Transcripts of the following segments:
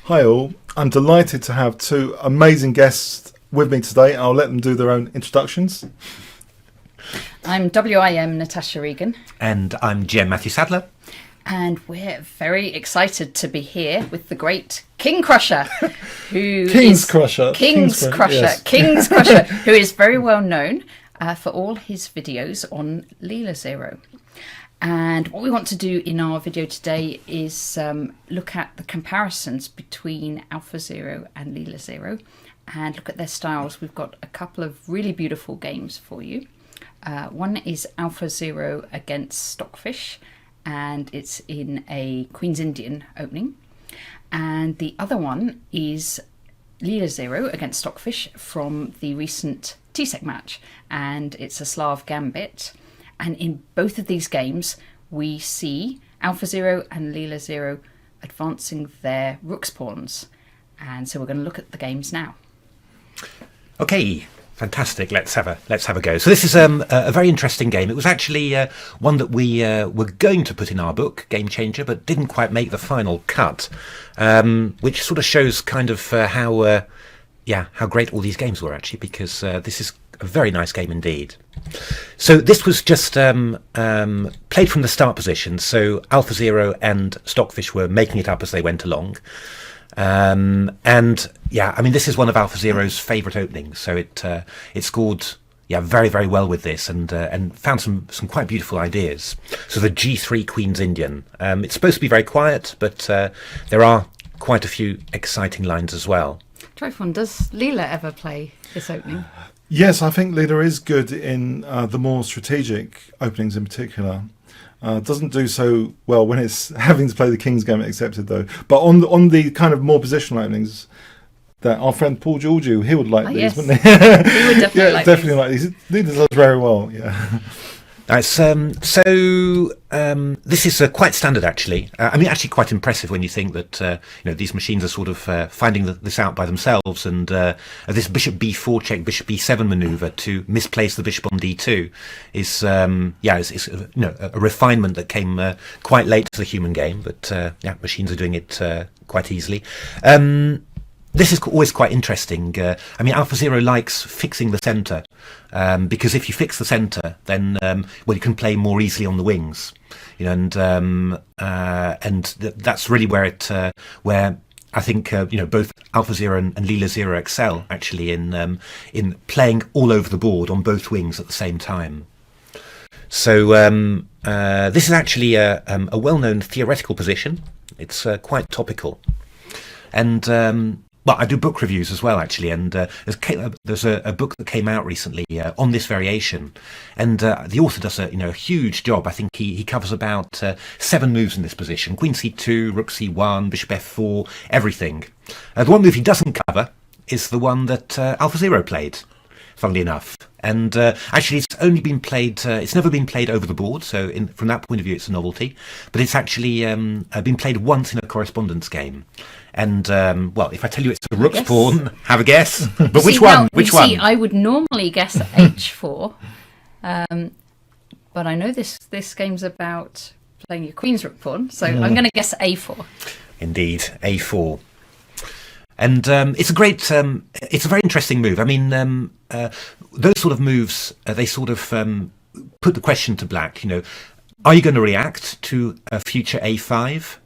Hi all, I'm delighted to have two amazing guests with me today. I'll let them do their own introductions. I'm WIM Natasha Regan. And I'm Matthew Sadler. And we're very excited to be here with the great Kingscrusher, who is very well known for all his videos on Leela Zero. And what we want to do in our video today is look at the comparisons between AlphaZero and Leela Zero and look at their styles. We've got a couple of really beautiful games for you. One is AlphaZero against Stockfish, and it's in a Queen's Indian opening. And the other one is Leela Zero against Stockfish from the recent TSEC match, and it's a Slav Gambit. And in both of these games, we see AlphaZero and Leela Zero advancing their rook's pawns. And so we're going to look at the games now. Okay, fantastic. Let's have a go. So this is a very interesting game. It was actually one that we were going to put in our book, Game Changer, but didn't quite make the final cut, which sort of shows kind of how great all these games were actually, because this is a very nice game indeed. So this was just played from the start position. So AlphaZero and Stockfish were making it up as they went along. And yeah, I mean, this is one of AlphaZero's favourite openings. So it scored very, very well with this and found some quite beautiful ideas. So the G3 Queen's Indian. It's supposed to be very quiet, but there are quite a few exciting lines as well. Trifon, does Leela ever play this opening? Yes, I think Leela is good in the more strategic openings in particular. Doesn't do so well when it's having to play the King's Gambit accepted though. But on the kind of more positional openings, that our friend Paul Georgiou, he would like these, yes. wouldn't he? He would definitely like these. Leela does very well, yeah. Nice. This is quite standard, actually. I mean, actually quite impressive when you think that these machines are sort of finding this out by themselves. And this Bishop B4 check, Bishop B7 maneuver to misplace the Bishop on D2 is a refinement that came quite late to the human game. But machines are doing it quite easly. This is always quite interesting. I mean, AlphaZero likes fixing the centre because if you fix the centre, then you can play more easily on the wings, and that's really where I think both AlphaZero and Leela Zero excel actually in playing all over the board on both wings at the same time. So this is actually a well-known theoretical position. It's quite topical, and I do book reviews as well, actually, and there's a book that came out recently on this variation, and the author does a huge job. I think he covers about 7 moves in this position: Queen C2, Rook C1, Bishop F4, everything. The one move he doesn't cover is the one that AlphaZero played, funnily enough. And actually, it's only been played. It's never been played over the board, so from that point of view, it's a novelty. But it's actually been played once in a correspondence game. And if I tell you it's a rook's pawn, have a guess. But which one? Which one? See, I would normally guess H4, but I know this game's about playing your queen's rook pawn, so I'm going to guess A4. Indeed, A4. And it's a very interesting move. I mean, those sort of moves, they sort of put the question to black, are you going to react to a future A5,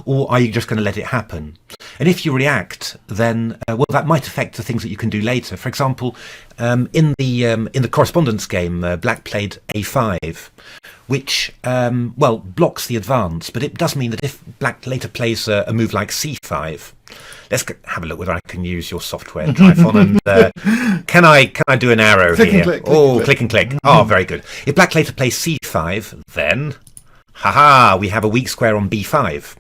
or are you just going to let it happen? And if you react, then that might affect the things that you can do later. For example, in the correspondence game, black played A5, which blocks the advance, but it does mean that if black later plays a move like C5, let's have a look whether I can use your software, Trifon, and can I do an arrow click here? Click and click. Oh, very good. If black later plays C5, then we have a weak square on B5.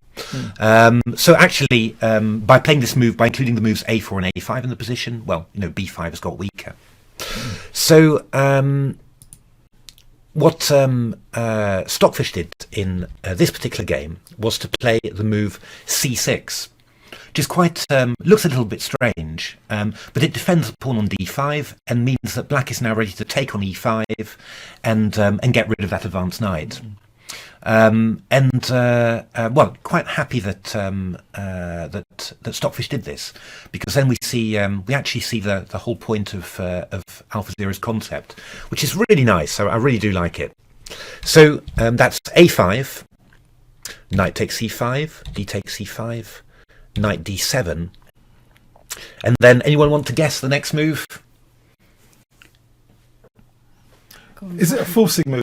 So actually, by playing this move, by including the moves A4 and A5 in the position, B5 has got weaker. So what Stockfish did in this particular game was to play the move C6, which is quite looks a little bit strange, but it defends the pawn on D5 and means that black is now ready to take on E5 and get rid of that advanced knight. Well, quite happy that that Stockfish did this, because then we actually see the whole point of AlphaZero's concept, which is really nice. So I really do like it. So that's a5, knight takes c5, d takes c5, knight d7, and then anyone want to guess the next move? Is it a forcing move?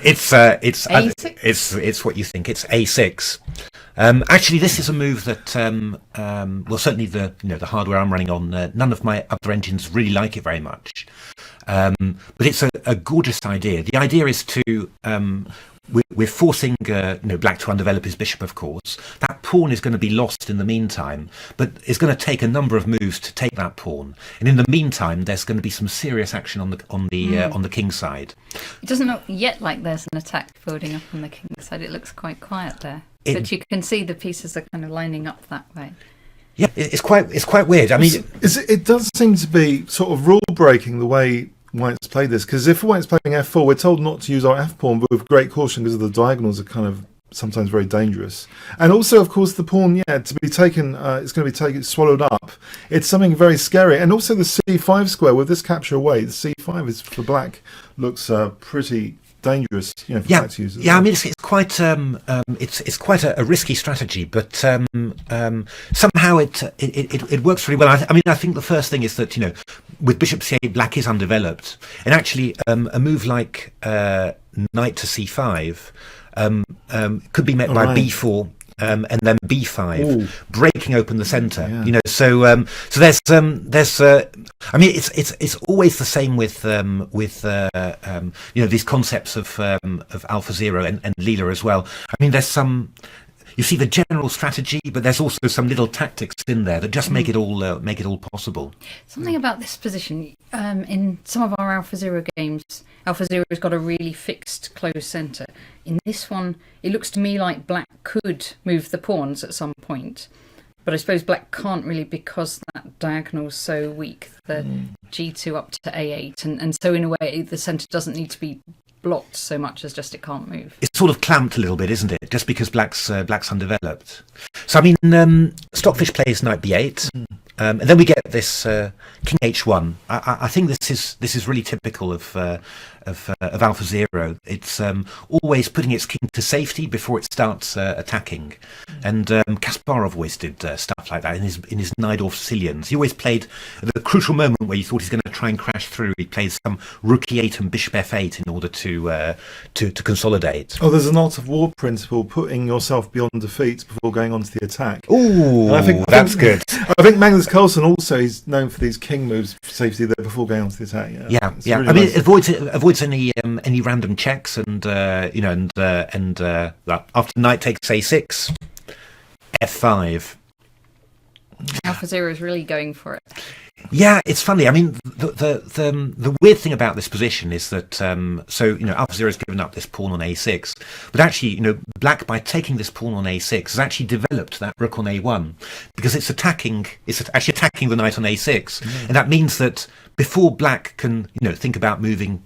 It's what you think. It's a6. Actually, this is a move that well, certainly the hardware I'm running on, none of my other engines really like it very much. But it's a gorgeous idea. The idea is to we're forcing black to undevelop his bishop, of course. That pawn is going to be lost in the meantime, but it's going to take a number of moves to take that pawn. And in the meantime, there's going to be some serious action on the king side. It doesn't look yet like there's an attack building up on the king side. It looks quite quiet there, but you can see the pieces are kind of lining up that way. Yeah, it's quite weird. I mean, it does seem to be sort of rule breaking the way White's played this, because if White's playing f4, we're told not to use our f pawn, but with great caution because the diagonals are kind of sometimes very dangerous. And also, of course, the pawn, to be taken, it's going to be swallowed up. It's something very scary. And also the c5 square with this capture away, the c5 is for black looks pretty dangerous, for black to use. I mean, it's quite it's quite a risky strategy, but somehow it works really well. I mean, I think the first thing is that with bishop c8, black is undeveloped, and actually a move like knight to c5 could be met by b4. And then b5, breaking open the centre. Yeah. So there's I mean, it's always the same with these concepts of AlphaZero and Leela as well. I mean, there's some. You see the general strategy, but there's also some little tactics in there that just make it all possible. Something about this position in some of our AlphaZero games, AlphaZero's got a really fixed closed centre. In this one, it looks to me like black could move the pawns at some point, but I suppose black can't really because that diagonal's so weak, the g2 up to a8, and so in a way the centre doesn't need to be blocked so much as just it can't move. It's sort of clamped a little bit, isn't it? Just because black's undeveloped. So I mean, Stockfish plays knight b8, and then we get this king h1. I think this is really typical of AlphaZero. It's always putting its king to safety before it starts attacking. And Kasparov always did stuff like that in his Najdorf Sicilians. He always played at the crucial moment where you thought he's going to try and crash through. He plays some rook e8 and bishop f8 in order to consolidate. Oh, there's an art of war principle, putting yourself beyond defeat before going on to the attack. Ooh, that's good. I think Magnus Carlsen also is known for these king moves for safety there before going on to the attack. Yeah. Really I mean, nice. it avoids any random checks, and after knight takes a6, f5. AlphaZero is really going for it. Yeah, it's funny. I mean, the weird thing about this position is that AlphaZero has given up this pawn on a6, but actually, black, by taking this pawn on a6, has actually developed that rook on a1 because it's actually attacking the knight on a6, and that means that before black can think about moving,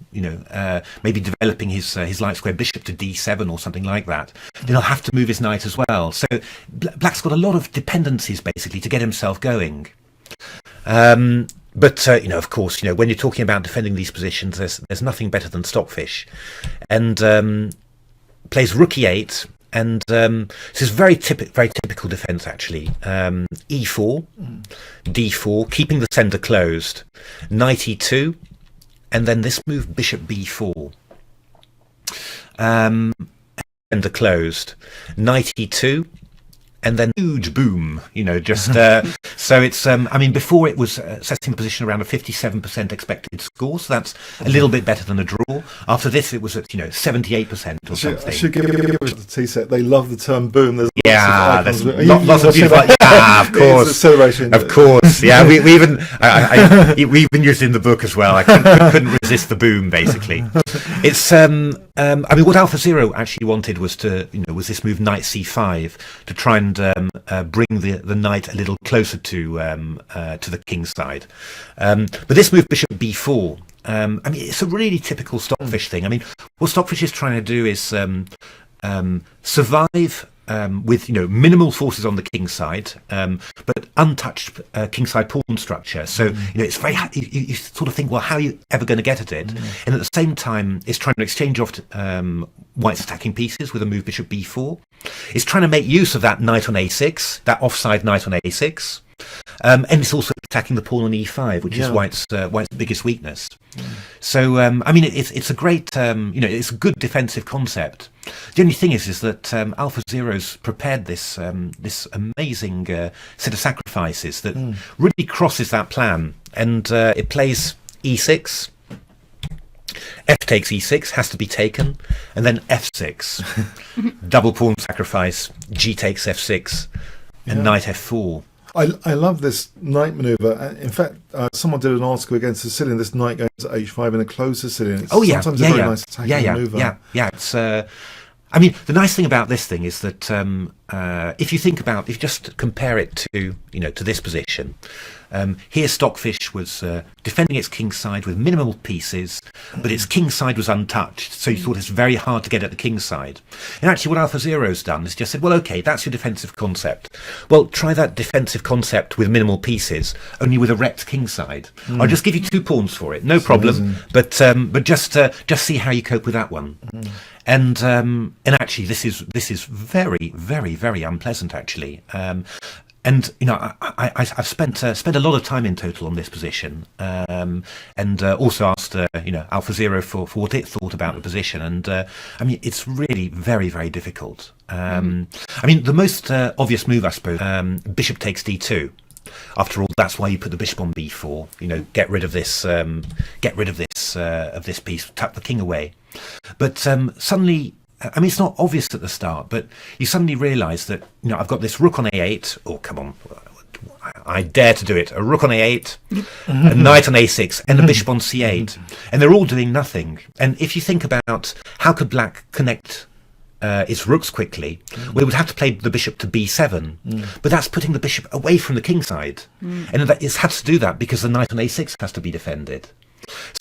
maybe developing his light square bishop to d7 or something like that, then he'll have to move his knight as well. So black's got a lot of dependencies basically to get himself going. But of course, when you're talking about defending these positions, there's nothing better than Stockfish, and plays rook e8, and this is very typical defense actually. E4, d4, keeping the centre closed, knight e2, and then this move bishop b4, centre closed, knight e2. And then huge boom, so it's, I mean, before it was setting position around a 57% expected score, so that's a little bit better than a draw. After this, it was at, 78% or something. I should give it to the T-set. They love the term boom. There's lots of beautiful, of course. Acceleration. Of course, yeah. We even, we've been used in the book as well. I couldn't resist the boom, basically. It's, I mean, what AlphaZero actually wanted was was this move knight c5 to try and bring the knight a little closer to the king side. But this move bishop b4 I mean, it's a really typical Stockfish thing. I mean, what Stockfish is trying to do is survive with minimal forces on the king side, but untouched kingside pawn structure. So it's very you sort of think, well, how are you ever going to get at it? And at the same time, it's trying to exchange off white's attacking pieces with a move bishop b4. It's trying to make use of that knight on a6, that offside knight on a6. And it's also attacking the pawn on e5, which is white's biggest weakness. So I mean, it's a great it's a good defensive concept. The only thing is that AlphaZero's prepared this this amazing set of sacrifices that really crosses that plan, and it plays e6. F takes e6, has to be taken, and then f6, double pawn sacrifice. G takes f6, and knight f4. I love this knight maneuver. In fact, someone did an article against Sicilian. This knight goes to h5 in a closed Sicilian. It's sometimes a very nice attacking maneuver. Yeah. It's. I mean, the nice thing about this thing is that if you just compare it to to this position, here Stockfish was defending its king side with minimal pieces, but its king side was untouched, so you thought it's very hard to get at the king side. And actually what AlphaZero's done is just said, well, okay, that's your defensive concept. Well, try that defensive concept with minimal pieces, only with a wrecked king side. I'll just give you 2 pawns for it, no problem, but just see how you cope with that one. And actually, this is very, very, very unpleasant, actually. And I've spent a lot of time in total on this position, and also asked AlphaZero for what it thought about the position. And I mean, it's really very, very difficult. I mean, the most obvious move, I suppose, bishop takes d2. After all, that's why you put the bishop on b4. Get rid of this piece, tap the king away. But suddenly, I mean, it's not obvious at the start, but you suddenly realise that I've got this rook on a8. Oh, come on, I dare to do it. A rook on a8, a knight on a6, and a bishop on c8, and they're all doing nothing. And if you think about how could black connect its rooks quickly, well, it would have to play the bishop to b7, but that's putting the bishop away from the king side, and it's had to do that because the knight on a6 has to be defended.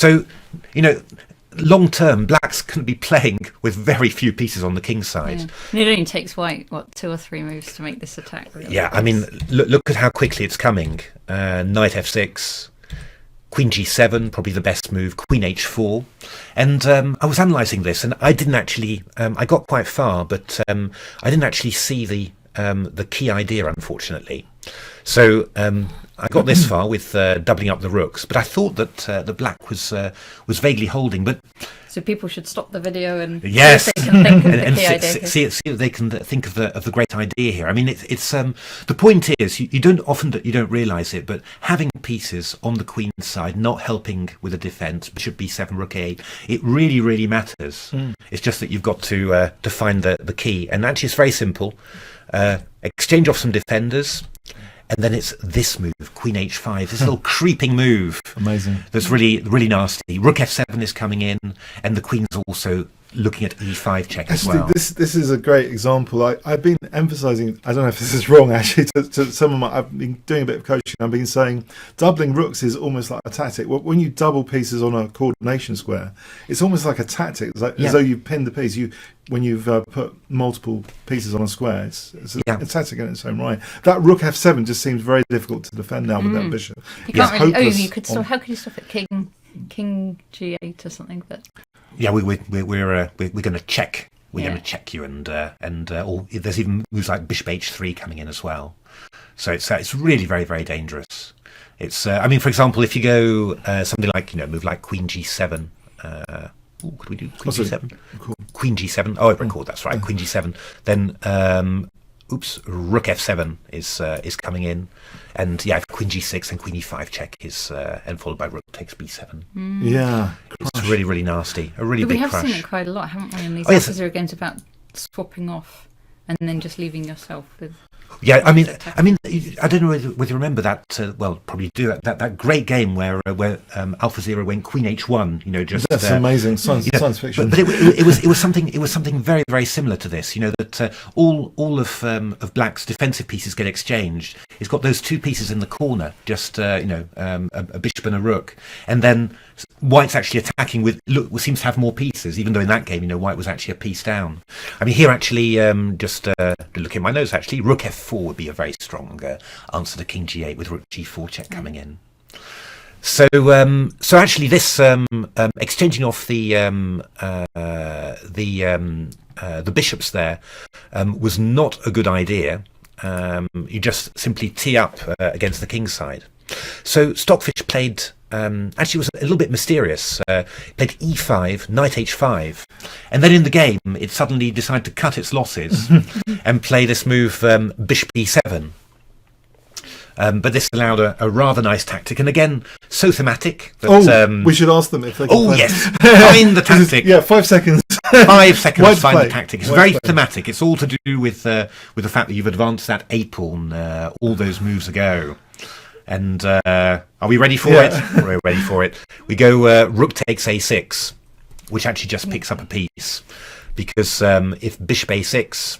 So long term, blacks can be playing with very few pieces on the king side. Yeah. It only takes white 2 or 3 moves to make this attack. Really. Yeah, I mean, look at how quickly it's coming. Knight f6, queen g7, probably the best move. Queen h4, and I was analysing this, and I didn't actually. I got quite far, but I didn't actually see the key idea, unfortunately. So I got this far with doubling up the rooks, but I thought that the black was vaguely holding. But so people should stop the video and see if they can think of the key idea. See if they can think of the great idea here. I mean, it's the point is you don't realise it, but having pieces on the queen side not helping with the defence, bishop b7, rook a8, it really, really matters. It's just that you've got to find the key, and actually it's very simple. Exchange off some defenders. And then it's this move, queen h5, this little creeping move. Amazing. That's really, really nasty. Rook f7 is coming in, and the queen's also looking at e5 check as well. This is a great example. I've been emphasising, I don't know if this is wrong actually, to some of my, I've been doing a bit of coaching, I've been saying doubling rooks is almost like a tactic. When you double pieces on a coordination square, it's almost like a tactic. It's like as though you pin the piece. When you've put multiple pieces on a square, it's a tactic in its own right. That rook f7 just seems very difficult to defend now with that bishop. You can't really. You could stop. How could you stop at king g8 or something? But yeah, we're going to check. We're going to check you, and there's even moves like bishop h3 coming in as well. So it's really very, very dangerous. It's I mean, for example, if you go something like move like queen g7. Could we do queen g7? Cool. Queen g7. Oh, I recall. That's right. Queen g7. Then, rook f7 is coming in, and queen g6 and queen e5 check is and followed by rook takes b7. Yeah, it's really, really nasty. A really big crush. We have seen it quite a lot, haven't we? In these AlphaZero games about swapping off and then just leaving yourself with. Yeah, I mean, I don't know whether you remember that. Well, probably do that great game where AlphaZero went queen h1. Just that's amazing science fiction. But it was something very, very similar to this. That all of Black's defensive pieces get exchanged. It's got those 2 pieces in the corner, just a bishop and a rook, and then White's actually attacking with seems to have more pieces, even though in that game, White was actually a piece down. I mean, here actually, just look at my notes. Actually, Rook F4 would be a very strong answer to King G8 with Rook G4 check coming in. So, so actually, this exchanging off the bishops there was not a good idea. You just simply tee up against the king side. So Stockfish played. Actually, it was a little bit mysterious. Played E5, Knight H5, and then in the game, it suddenly decided to cut its losses and play this move, Bishop E7. But this allowed a rather nice tactic, and again, so thematic. That, we should ask them if they can Oh play. yes, find the tactic. Yeah, 5 seconds. 5 seconds Wide to find play. the tactic. It's Wide very play. thematic. It's all to do with the fact that you've advanced that A pawn all those moves ago. And are we ready for it? We're ready for it. We go Rook takes A6, which actually just picks up a piece, because if Bishop A6,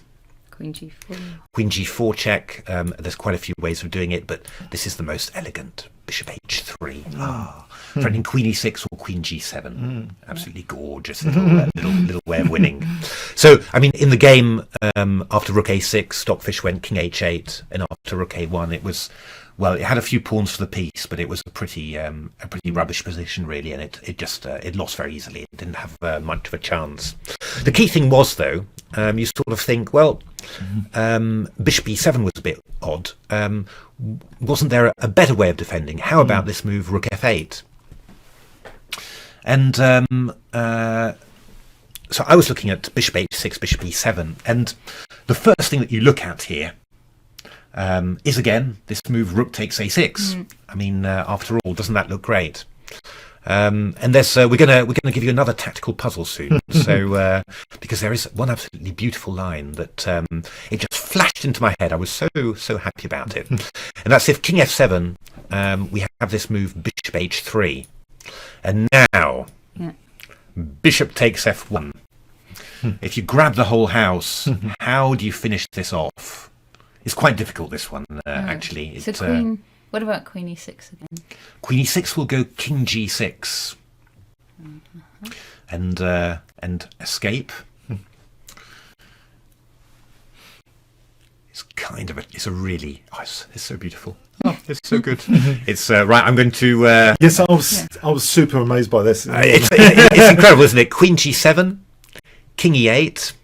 Queen G4. Queen G4 check, there's quite a few ways of doing it, but this is the most elegant. Bishop H3, threatening Queen E6 or Queen G7. Absolutely gorgeous little way of winning. So, I mean, in the game, after Rook A6, Stockfish went King H8, and after Rook A1, it was, well, it had a few pawns for the piece, but it was a pretty rubbish position, really, and it just it lost very easily. It didn't have much of a chance. The key thing was, though, you sort of think, well, Bishop E7 was a bit odd. Wasn't there a better way of defending? How about this move, Rook F8? And so I was looking at Bishop H6, Bishop E7, and the first thing that you look at here is again this move, Rook takes A6. I mean, after all, doesn't that look great? And there's we're gonna give you another tactical puzzle soon. So because there is one absolutely beautiful line that it just flashed into my head. I was so happy about it, and that's if King F7, we have this move Bishop H3, and now Bishop takes F1. If you grab the whole house, how do you finish this off? It's quite difficult, this one, actually. So Queen, what about Queen E6 again? Queen E6 will go King G6 and escape. It's kind of it's so beautiful. Oh, it's so good. It's right. I'm going to. Yes, I was super amazed by this. It's incredible, isn't it? Queen G7, King E8.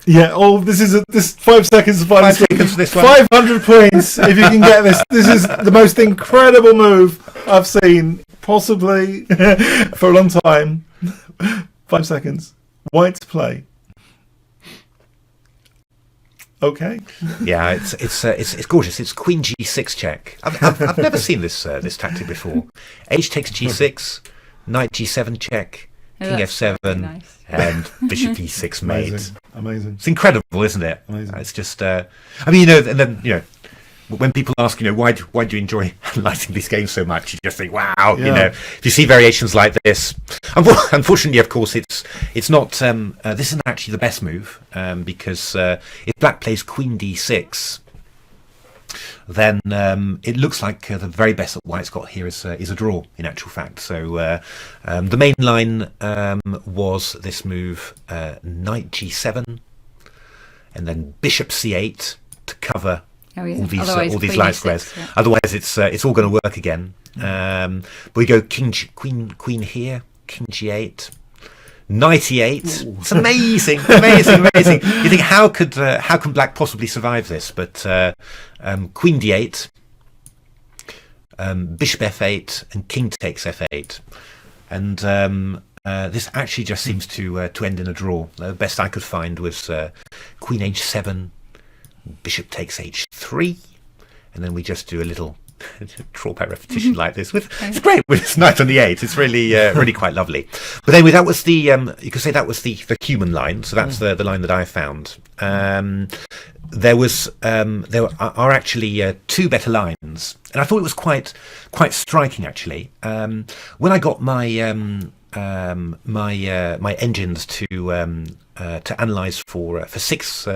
Yeah. Oh, this 5 seconds to find 5 seconds for this one. 500 points if you can get this. This is the most incredible move I've seen, possibly for a long time. 5 seconds. White to play. Okay. Yeah, it's gorgeous. It's Queen G6 check. I've never seen this tactic before. H takes G6, Knight G7 check, King F7, nice. and Bishop E6 mate. Amazing. It's incredible, isn't it? Amazing. It's just. I mean, and then when people ask, why do you enjoy analysing these games so much? You just think, wow, if you see variations like this. Unfortunately, of course, it's not. This isn't actually the best move because if Black plays Queen D6, then it looks like the very best that White's got here is a draw, in actual fact. So the main line was this move, Knight G7, and then Bishop C8 to cover. Oh, yeah. All these light squares. Yeah. Otherwise, it's all going to work again. But we go Queen here, King G8, Knight E8. Ooh. It's amazing. You think how can Black possibly survive this? But Queen D8, Bishop F8, and King takes F8, and this actually just seems to end in a draw. The best I could find was Queen H7. Bishop takes H3, and then we just do a little draw by repetition like this. It's great with this knight on the 8. It's really really quite lovely. But anyway, that was the you could say that was the human line. So that's the line that I found. There are actually 2 better lines, and I thought it was quite striking actually. When I got my my engines to analyze for 6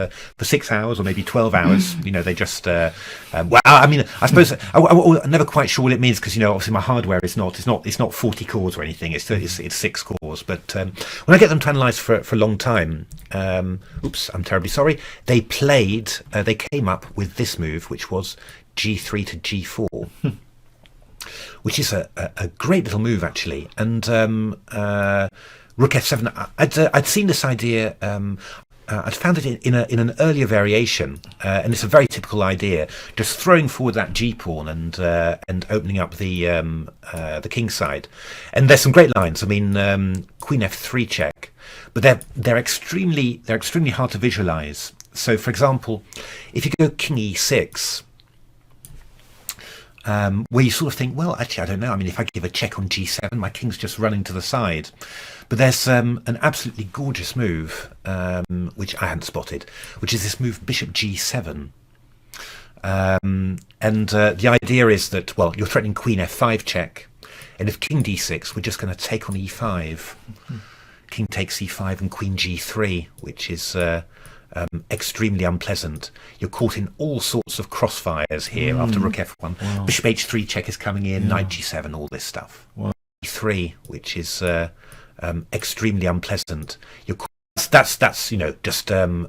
hours or maybe 12 hours. You know, they just well, I mean, I suppose I'm never quite sure what it means, because, you know, obviously my hardware is not 40 cores or anything. It's 6 cores. But when I get them to analyze for a long time, oops, I'm terribly sorry. They came up with this move, which was G3 to G4. Which is a great little move, actually. And Rook F7, I'd seen this idea, I'd found it in an earlier variation, and it's a very typical idea, just throwing forward that G pawn and opening up the king side. And there's some great lines. I mean, Queen F3 check, but they're extremely hard to visualize. So, for example, if you go King E6. Where you sort of think, well, actually, I don't know. I mean, if I give a check on G7, my king's just running to the side. But there's an absolutely gorgeous move, which I hadn't spotted, which is this move Bishop G7. And the idea is that, well, you're threatening Queen F5 check, and if King D6, we're just going to take on E5. King takes E5 and Queen G3, which is extremely unpleasant. You're caught in all sorts of crossfires here after Rook F1. Wow. Bishop H3 check is coming in, Knight G7, all this stuff. Wow. E3, which is extremely unpleasant. That's you know, just one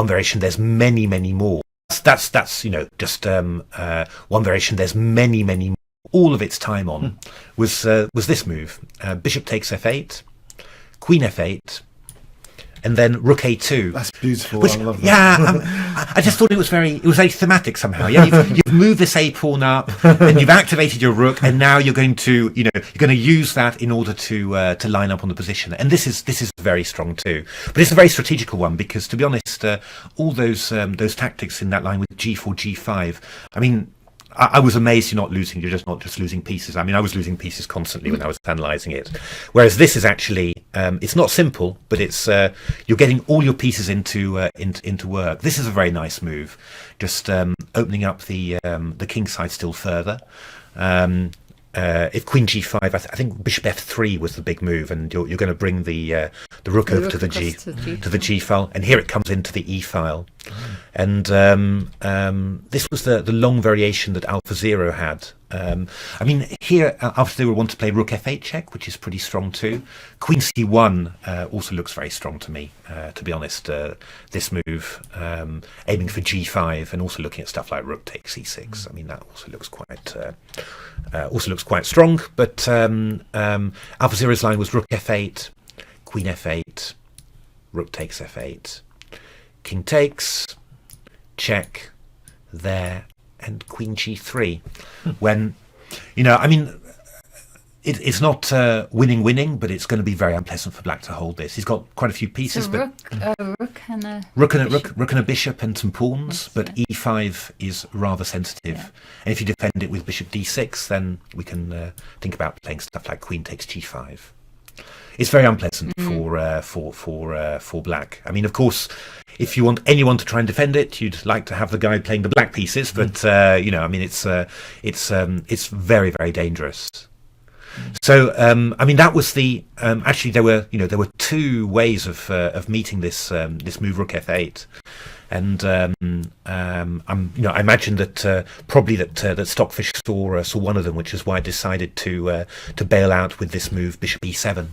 variation. There's many more. That's you know, just one variation. There's many more. All of its time on was this move. Bishop takes F8, Queen F8. And then Rook A2. That's beautiful. Which, I love that. Yeah, I just thought it was very thematic somehow. Yeah, you've moved this A pawn up, and you've activated your rook, and now you're going to use that in order to line up on the position. And this is very strong too. But it's a very strategical one, because, to be honest, all those tactics in that line with G4, G5. I mean, I was amazed you're not losing. You're not just losing pieces. I mean, I was losing pieces constantly when I was analysing it. Whereas this is actually, it's not simple, but it's you're getting all your pieces into work. This is a very nice move, just opening up the king side still further. If Queen G5, I think Bishop F3 was the big move, and you're going to bring the rook over to the G file, and here it comes into the E file. And this was the long variation that AlphaZero had. I mean, here AlphaZero want to play Rook F8 check, which is pretty strong too. Queen C1 also looks very strong to me, to be honest. This move, aiming for G5, and also looking at stuff like Rook takes E6. I mean, that also looks quite strong. But AlphaZero's line was Rook F8, Queen F8, Rook takes F8, King takes, check, there, and Queen G3. When, you know, I mean, it's not winning, but it's going to be very unpleasant for black to hold this. He's got quite a few pieces, so but rook and a bishop and some pawns. Yes, but E5 is rather sensitive, and if you defend it with Bishop D6, then we can think about playing stuff like Queen takes G5. It's very unpleasant for black. I mean, of course, if you want anyone to try and defend it, you'd like to have the guy playing the black pieces. But you know, I mean, it's very, very dangerous. So I mean, that was the actually there were two ways of meeting this move Rook F8. And I imagine that probably that Stockfish saw one of them, which is why I decided to bail out with this move Bishop E7.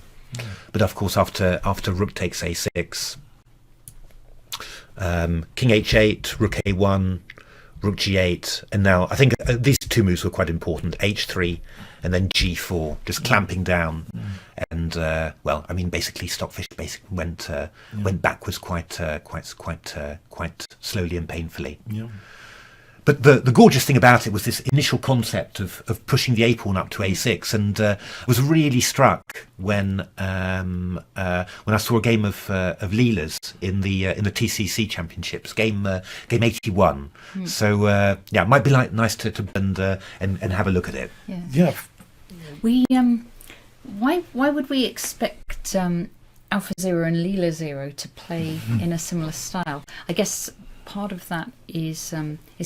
But of course, after Rook takes A6, King H8, Rook A1, Rook G8, and now I think these two moves were quite important: H3 and then G4, just clamping down. And well, I mean, basically, Stockfish went backwards quite slowly and painfully. Yeah. But the gorgeous thing about it was this initial concept of pushing the A pawn up to A6, and I was really struck when I saw a game of Leela's in the TCC Championships, game 81. So yeah, it might be nice to and have a look at it. Yeah. We why would we expect AlphaZero and Leela Zero to play in a similar style? I guess part of that is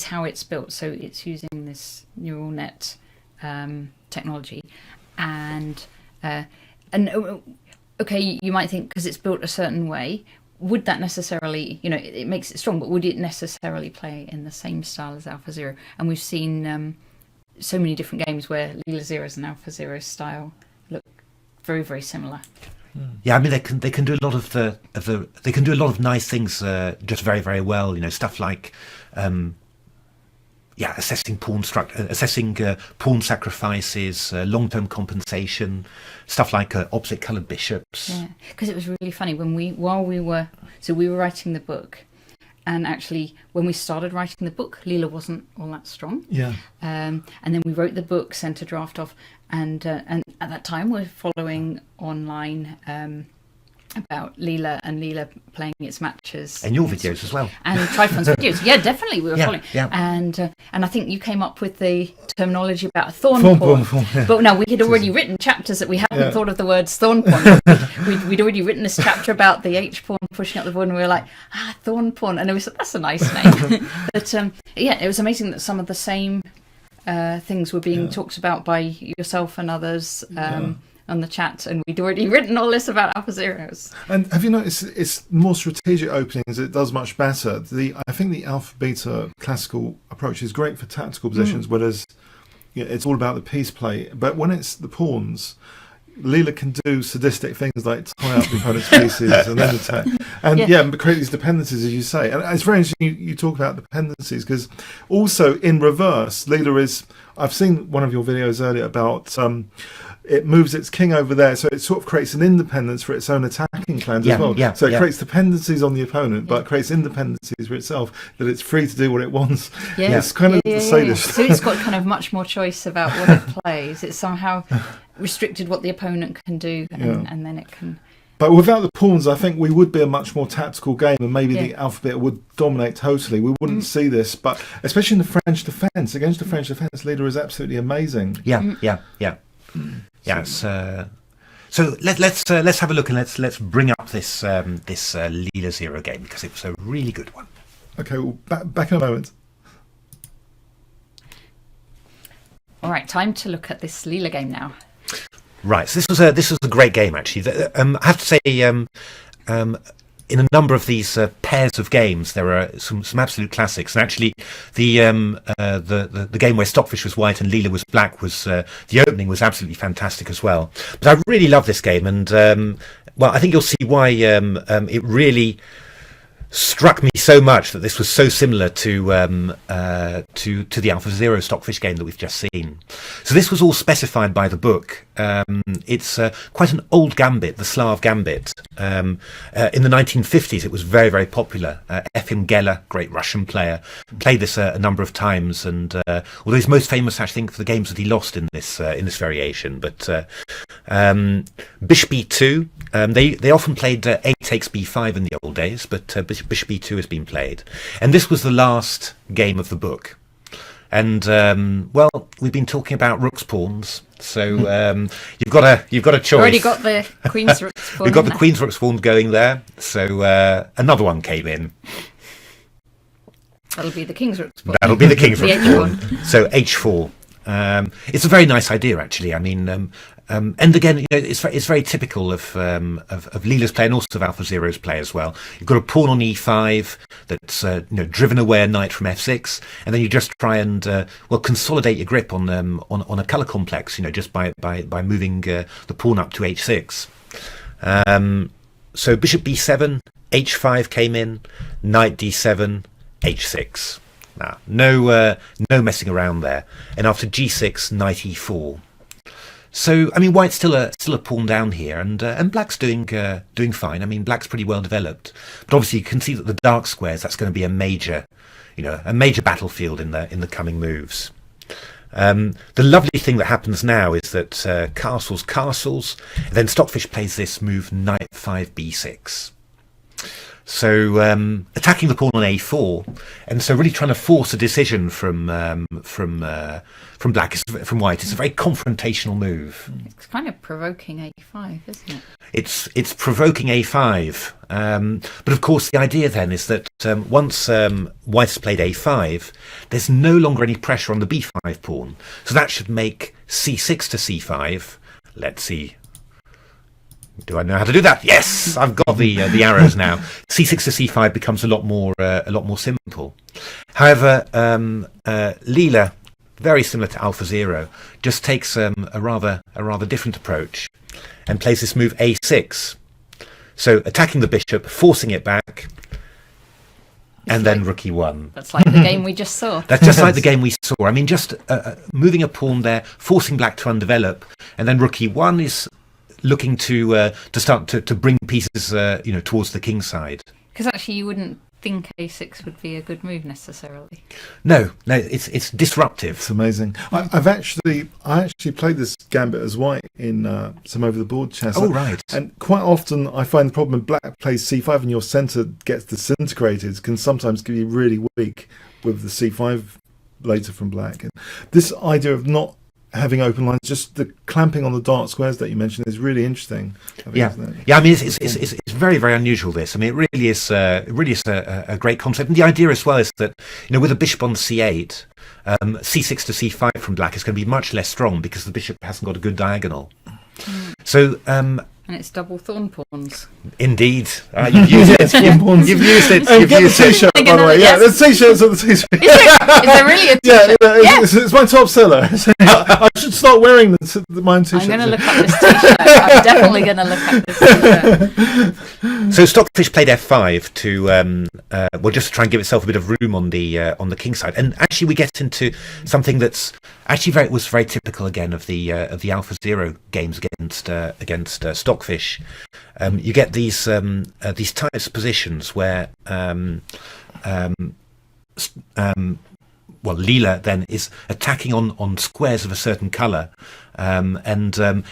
how it's built. So it's using this neural net technology, and okay, you might think because it's built a certain way, would that necessarily, it makes it strong, but would it necessarily play in the same style as AlphaZero? And we've seen so many different games where Leela Zero's and AlphaZero's style look very, very similar. Yeah, I mean they can do a lot of they can do a lot of nice things just very, very well. Stuff like assessing pawn sacrifices, long-term compensation, stuff like opposite coloured bishops. Yeah, because it was really funny while we were writing the book, and actually when we started writing the book, Leela wasn't all that strong. Yeah. And then we wrote the book, sent a draft off, and at that time we're following online about Leela and Leela playing its matches. And your videos as well. And Trifon's videos. Yeah, definitely we were following. Yeah. And I think you came up with the terminology about a thorn pawn. Yeah. But no, we had already written chapters that we hadn't thought of the words thorn pawn. We'd already written this chapter about the H pawn pushing up the board, and we were like, thorn pawn. And we said, that's a nice name. But it was amazing that some of the same things were being talked about by yourself and others. On the chat, and we'd already written all this about AlphaZeros. And have you noticed it's more strategic openings? It does much better. I think the alpha beta classical approach is great for tactical positions, whereas it's all about the piece play. But when it's the pawns, Leela can do sadistic things like tie up the opponent's pieces and then attack, and create these dependencies, as you say. And it's very interesting you talk about dependencies, because also in reverse, Leela is. I've seen one of your videos earlier about. It moves its king over there, so it sort of creates an independence for its own attacking plans as well. So it creates dependencies on the opponent, but creates independencies for itself, that it's free to do what it wants. Yeah. It's kind of the sadist. So it's got kind of much more choice about what it plays. It's somehow restricted what the opponent can do, and then it can... But without the pawns, I think we would be a much more tactical game, and maybe the alphabet would dominate totally. We wouldn't see this, but especially in the French defence, against the French defence, Leela is absolutely amazing. Yeah, so let's have a look, and let's bring up this Leela Zero game, because it was a really good one. Okay, well, back in a moment. All right, time to look at this Leela game now. Right, so this was a great game actually. I have to say, in a number of these pairs of games, there are some absolute classics. And actually, the game where Stockfish was white and Leela was black was the opening was absolutely fantastic as well. But I really love this game, and I think you'll see why it really struck me so much that this was so similar to the AlphaZero Stockfish game that we've just seen. So this was all specified by the book. It's quite an old gambit, the Slav gambit. In the 1950s, it was very, very popular. Efim Geller, great Russian player, played this a number of times, and although he's most famous, I think, for the games that he lost in this variation. But Bishop E2, they often played A takes B5 in the old days, but Bishop E2 has been played, and this was the last game of the book. And we've been talking about rook's pawns, so you've got a choice. Already got the queen's rook's pawn. We've got the queen's rook's pawn going there, so another one came in. That'll be the king's rook's pawn. That'll be the king's rook's pawn. So H4. It's a very nice idea, actually. I mean, and again, it's very typical of Leela's play and also of AlphaZero's play as well. You've got a pawn on E5 that's driven away a knight from F6, and then you just try and consolidate your grip on a colour complex, just by moving the pawn up to H6. So Bishop B7, H5 came in, Knight D7, H6. Now, no messing around there. And after G6, Knight E4. So, I mean, white's still a pawn down here, and black's doing fine. I mean, black's pretty well developed, but obviously you can see that the dark squares, that's going to be a major battlefield in the coming moves. The lovely thing that happens now is that castles, and then Stockfish plays this move Knight 5 B6. So attacking the pawn on A4, and so really trying to force a decision from black, from white. It's a very confrontational move. It's kind of provoking A5, isn't it? It's provoking A5, but of course the idea then is that once white has played A5, there's no longer any pressure on the B5 pawn. So that should make C6 to C5. Let's see. Do I know how to do that? Yes, I've got the arrows now. C6 to C5 becomes a lot more simple. However, Leela, very similar to AlphaZero, just takes a rather different approach and plays this move A6. So attacking the bishop, forcing it back, and then rook e1. That's like the game we just saw. That's just like the game we saw. I mean, just moving a pawn there, forcing black to undevelop, and then rook e1 is looking to start to bring pieces, towards the king side. Because actually, you wouldn't think a6 would be a good move necessarily. No, it's disruptive. It's amazing. I actually played this gambit as white in some over the board chess. Oh, right. And quite often I find the problem when black plays c5 and your centre gets disintegrated can sometimes give you really weak with the c5 later from black. And this idea of not having open lines, just the clamping on the dark squares that you mentioned is really interesting. Yeah. I mean, it's very, very unusual. This, I mean, it really is a great concept. And the idea as well is that, with a bishop on c8, c6 to c5 from black is going to be much less strong because the bishop hasn't got a good diagonal. So. And it's double thorn pawns. Indeed. You've used it. You've used it. Get the t-shirt, by the way. Yeah, the t-shirts on the t-shirt. Is there really a t-shirt? Yeah, it's my top seller. I should start wearing mine t-shirts. I'm going to look up this t-shirt. I'm definitely going to look up this t-shirt. So Stockfish played f5 to just to try and give itself a bit of room on the king side, and actually we get into something that's actually was very typical again of the AlphaZero games against Stockfish. You get these types of positions where Leela then is attacking on squares of a certain colour, and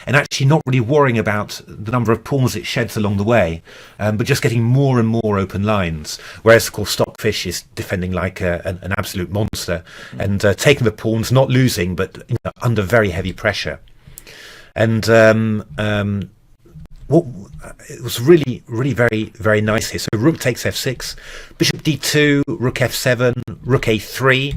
actually not really worrying about the number of pawns it sheds along the way, but just getting more and more open lines. Whereas, of course, Stockfish is defending like an absolute monster and taking the pawns, not losing, but under very heavy pressure. And it was really, really very, very nice here. So rook takes f6, bishop d2, rook f7, rook a3.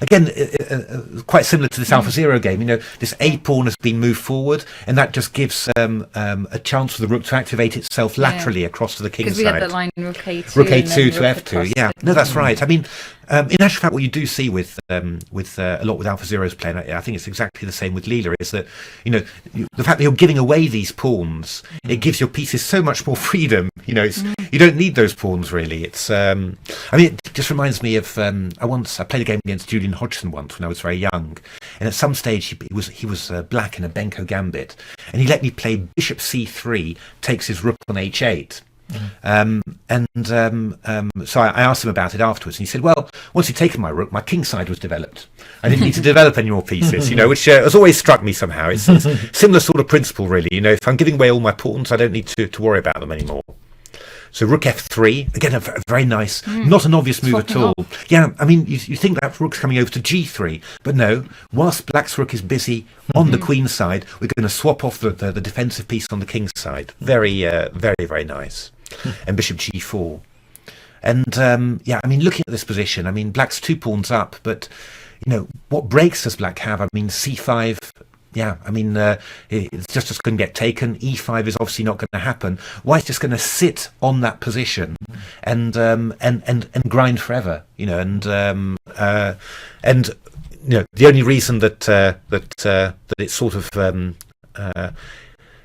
Again, quite similar to this AlphaZero game. This a pawn has been moved forward, and that just gives a chance for the rook to activate itself laterally across to the king side. Because we had the line rook a2. Rook a2 to f2. Yeah, no, that's right. I mean, in actual fact, what you do see with a lot with AlphaZero's play, and I think it's exactly the same with Leela, is that the fact that you're giving away these pawns, it gives your pieces so much more freedom. You don't need those pawns really. It's it just reminds me of I played a game against Julian Hodgson once when I was very young, and at some stage he was black in a Benko Gambit, and he let me play bishop c3 takes his rook on h8. So I asked him about it afterwards, and he said, well, once he'd taken my rook, my king side was developed. I didn't need to develop any more pieces, which has always struck me somehow. It's similar sort of principle, really. If I'm giving away all my pawns, I don't need to worry about them anymore. So rook f3, again, a very nice, not an obvious move at all. Yeah, I mean, you think that rook's coming over to g3, but no, whilst black's rook is busy on the queen side, we're going to swap off the defensive piece on the king side. Very, very, very nice. And bishop g4. And, I mean, looking at this position, I mean, black's 2 pawns up, but, what breaks does black have? I mean, c5... Yeah, I mean, it's just going to get taken. E5 is obviously not going to happen. White's just going to sit on that position and grind forever. And the only reason that it's sort of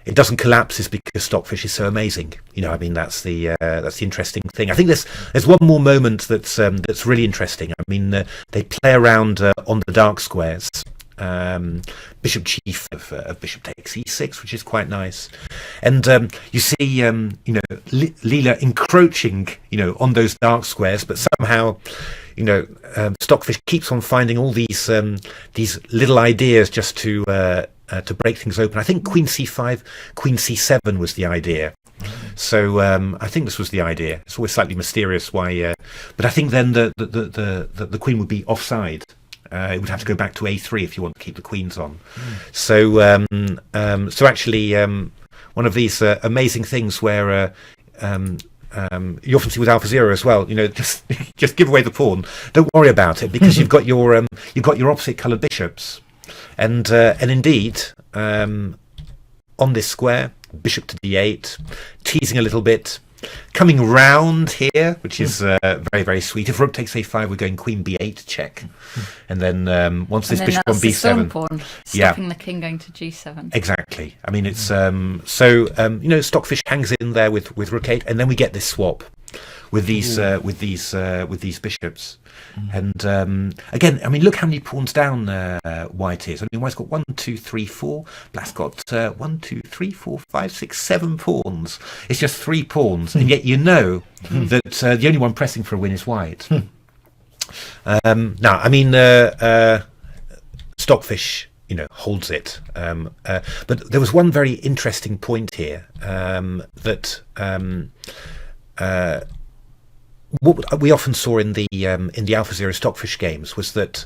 it doesn't collapse is because Stockfish is so amazing. I mean, that's the interesting thing. I think there's one more moment that's really interesting. I mean, they play around on the dark squares. Bishop g5, bishop takes e6, which is quite nice, and you see Leela encroaching on those dark squares, but somehow Stockfish keeps on finding all these little ideas just to break things open. I think queen c5, queen c7 was the idea. So I think this was the idea. It's always slightly mysterious why, but I think then the queen would be offside. It would have to go back to a3 if you want to keep the queens on. So actually, one of these amazing things where you often see with AlphaZero as well. Just give away the pawn. Don't worry about it because you've got your opposite coloured bishops, and indeed on this square, bishop to d8, teasing a little bit, coming round here, which is very, very sweet. If rook takes a5, we're going queen b8 check. And then once this bishop on b7... the stone pawn, stopping the king going to g7. Exactly. I mean, it's... Stockfish hangs in there with rook 8, and then we get this swap with these bishops. And again, I mean, look how many pawns down white is. I mean, white's got 1, 2, 3, 4. Black's got 1, 2, 3, 4, 5, 6, 7 pawns. It's just 3 pawns, and yet you know that the only one pressing for a win is white. Now, I mean, Stockfish, holds it. But there was one very interesting point here that. What we often saw in the AlphaZero Stockfish games was that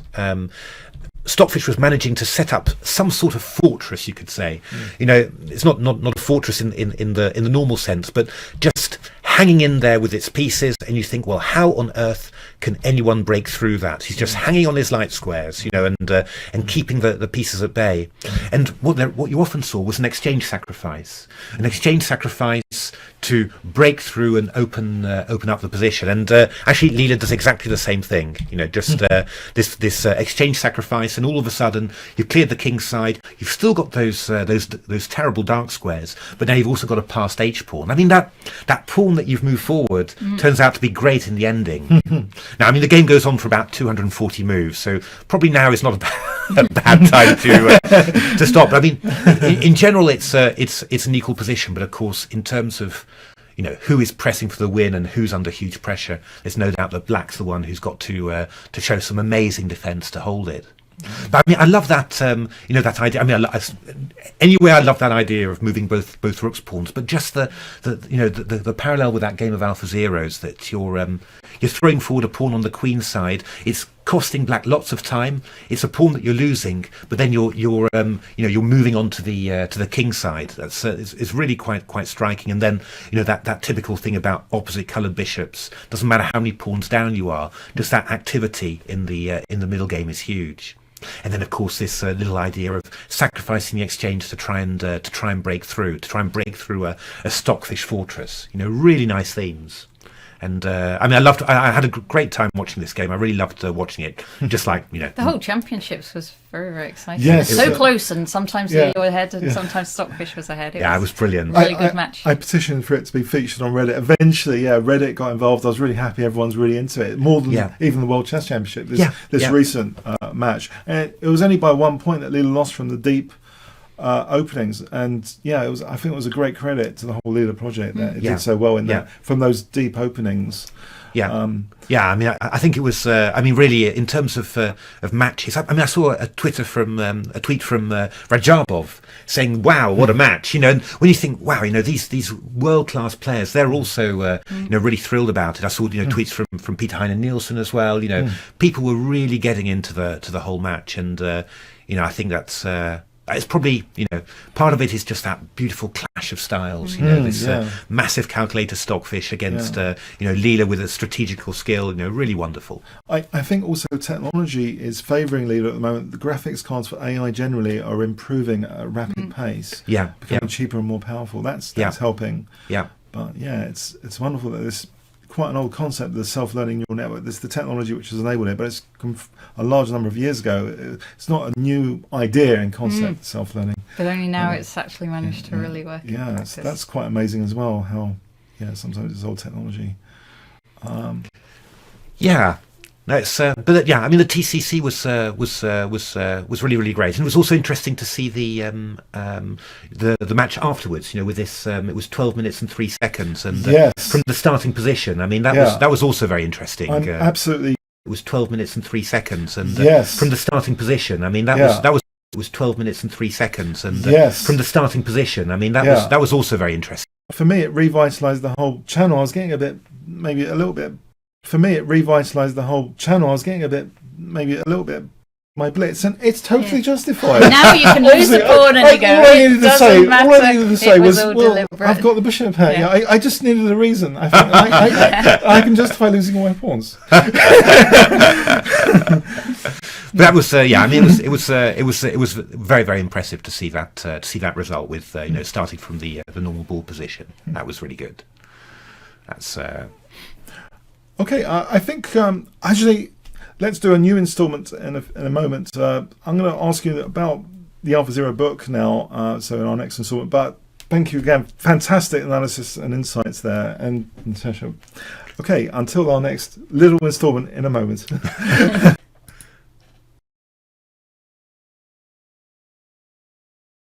Stockfish was managing to set up some sort of fortress, you could say. It's not a fortress in the normal sense, but just hanging in there with its pieces, and you think, well, how on earth can anyone break through that? He's just hanging on his light squares, and keeping the pieces at bay. And what you often saw was an exchange sacrifice to break through and open up the position. And actually, Leela does exactly the same thing. This exchange sacrifice, and all of a sudden you've cleared the king's side. You've still got those terrible dark squares, but now you've also got a passed H pawn. I mean, that pawn that you've moved forward turns out to be great in the ending. Now, I mean, the game goes on for about 240 moves, so probably now is not a bad time to stop. I mean, in general, it's an equal position, but of course, in terms of who is pressing for the win and who's under huge pressure, there's no doubt that Black's the one who's got to show some amazing defence to hold it. But I mean, I love that that idea. I mean, anyway, I love that idea of moving both rook's pawns. But just the parallel with that game of AlphaZeros, that you're throwing forward a pawn on the queen side. It's costing Black lots of time. It's a pawn that you're losing, but then you're moving on to the king side. That's it's really quite striking. And then that typical thing about opposite coloured bishops. Doesn't matter how many pawns down you are. Just that activity in the middle game is huge. And then, of course, this little idea of sacrificing the exchange to try and break through a Stockfish fortress. Really nice themes. And I mean, I had a great time watching this game. I really loved watching it. Just like the whole championships was very, very exciting. Yes, so close, and sometimes you were ahead, and sometimes Stockfish was ahead. It was brilliant. Really good match. I petitioned for it to be featured on Reddit. Eventually, Reddit got involved. I was really happy. Everyone's really into it, more than even the World Chess Championship. This recent match, and it was only by 1 point that Leela lost from the deep openings, and it was. I think it was a great credit to the whole Leela project that it did so well in that from those deep openings. I mean, I think it was. I mean, really, in terms of matches. I mean, I saw a tweet from Rajabov saying, "Wow, what a match!" And when you think, "Wow," these world class players, they're also really thrilled about it. I saw tweets from Peter Heine Nielsen as well. People were really getting into the whole match, and I think that's. It's probably, part of it is just that beautiful clash of styles, this massive calculator Stockfish against, Leela with a strategical skill, really wonderful. I think also technology is favouring Leela at the moment. The graphics cards for AI generally are improving at a rapid pace, becoming cheaper and more powerful. That's helping. Yeah. But it's wonderful that this quite an old concept, the self-learning neural network. There's the technology which has enabled it, but it's a large number of years ago. It's not a new idea in concept, self-learning. But only now it's actually managed to really work. Yeah, that's quite amazing as well. How sometimes it's old technology. No, it's but I mean, the TCC was really, really great, and it was also interesting to see the match afterwards. With this, it was 12 minutes and 3 seconds, and from the starting position. I mean, that was also very interesting. Absolutely. It was 12 minutes and 3 seconds, and from the starting position. I mean, that was 12 minutes and 3 seconds, and from the starting position. I mean, that was also very interesting. For me, it revitalised the whole channel. I was getting maybe a little bit. For me, it revitalised the whole channel. I was getting maybe a little bit my blitz, and it's totally justified. Now you can lose the pawn and you go, all I needed to say was, well, I've got the bishop here. Yeah. I just needed a reason. I think I can justify losing all my pawns. that was yeah. I mean, it was very, very impressive to see that result with starting from the normal ball position. That was really good. That's okay. I think actually, let's do a new instalment in a moment. I'm going to ask you about the AlphaZero book now. So in our next instalment, but thank you again. Fantastic analysis and insights there, and Natasha. Okay, until our next little instalment in a moment.